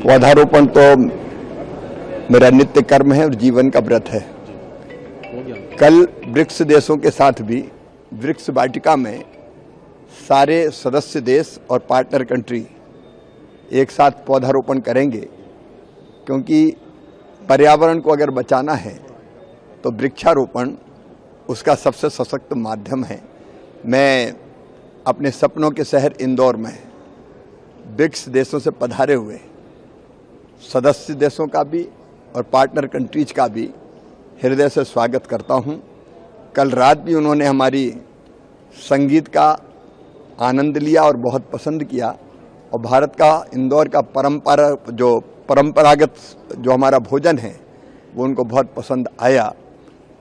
पौधारोपण तो मेरा नित्य कर्म है और जीवन का व्रत है। कल ब्रिक्स देशों के साथ भी ब्रिक्स वाटिका में सारे सदस्य देश और पार्टनर कंट्री एक साथ पौधारोपण करेंगे, क्योंकि पर्यावरण को अगर बचाना है तो वृक्षारोपण उसका सबसे सशक्त माध्यम है। मैं अपने सपनों के शहर इंदौर में ब्रिक्स देशों से पधारे हुए सदस्य देशों का भी और पार्टनर कंट्रीज का भी हृदय से स्वागत करता हूं। कल रात भी उन्होंने हमारी संगीत का आनंद लिया और बहुत पसंद किया, और भारत का इंदौर का परंपरागत जो हमारा भोजन है वो उनको बहुत पसंद आया।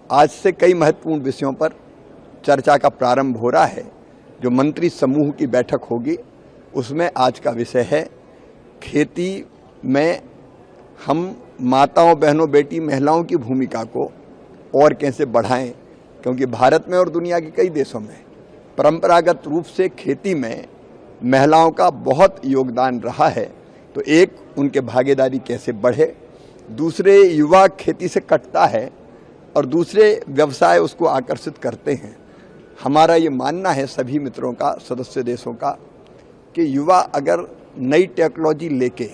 आज से कई महत्वपूर्ण विषयों पर चर्चा का प्रारंभ हो रहा है। जो मंत्री समूह की बैठक होगी उसमें आज का विषय है खेती में हम माताओं, बहनों, बेटी, महिलाओं की भूमिका को और कैसे बढ़ाएं, क्योंकि भारत में और दुनिया के कई देशों में परंपरागत रूप से खेती में महिलाओं का बहुत योगदान रहा है। तो एक, उनके भागीदारी कैसे बढ़े, दूसरे युवा खेती से कटता है और दूसरे व्यवसाय उसको आकर्षित करते हैं। हमारा ये मानना है सभी मित्रों का, सदस्य देशों का, कि युवा अगर नई टेक्नोलॉजी लेके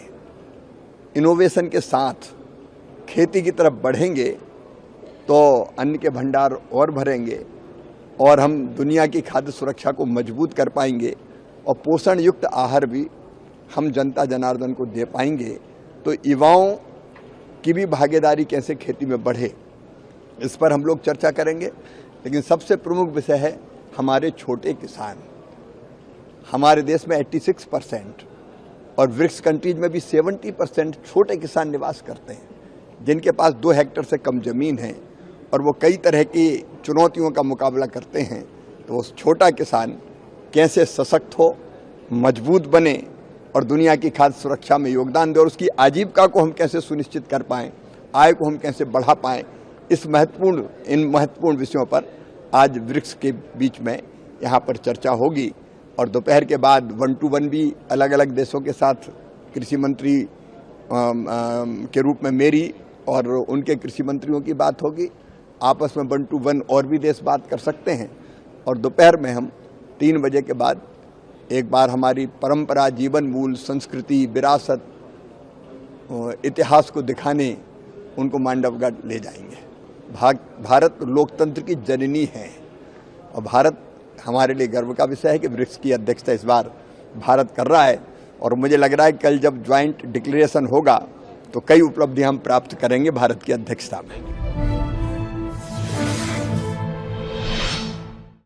इनोवेशन के साथ खेती की तरफ बढ़ेंगे तो अन्न के भंडार और भरेंगे और हम दुनिया की खाद्य सुरक्षा को मजबूत कर पाएंगे और पोषण युक्त आहार भी हम जनता जनार्दन को दे पाएंगे। तो युवाओं की भी भागीदारी कैसे खेती में बढ़े, इस पर हम लोग चर्चा करेंगे। लेकिन सबसे प्रमुख विषय है हमारे छोटे किसान। हमारे देश में 86% और ब्रिक्स कंट्रीज में भी 70% छोटे किसान निवास करते हैं, जिनके पास 2 हेक्टेयर से कम जमीन है और वो कई तरह की चुनौतियों का मुकाबला करते हैं। तो उस छोटा किसान कैसे सशक्त हो, मजबूत बने और दुनिया की खाद्य सुरक्षा में योगदान दे, और उसकी आजीविका को हम कैसे सुनिश्चित कर पाएँ, आय को हम कैसे बढ़ा पाएँ, इन महत्वपूर्ण विषयों पर आज ब्रिक्स के बीच में यहाँ पर चर्चा होगी। और दोपहर के बाद 1 to 1 भी अलग अलग देशों के साथ कृषि मंत्री के रूप में मेरी और उनके कृषि मंत्रियों की बात होगी। आपस में 1 to 1 और भी देश बात कर सकते हैं। और दोपहर में हम 3 बजे के बाद एक बार हमारी परंपरा, जीवन मूल, संस्कृति, विरासत, इतिहास को दिखाने उनको मांडवगढ़ ले जाएंगे। भारत लोकतंत्र की जननी है और भारत हमारे लिए गर्व का विषय है कि ब्रिक्स की अध्यक्षता इस बार भारत कर रहा है। और मुझे लग रहा है कल जब ज्वाइंट डिक्लेरेशन होगा तो कई उपलब्धियां हम प्राप्त करेंगे भारत की अध्यक्षता में।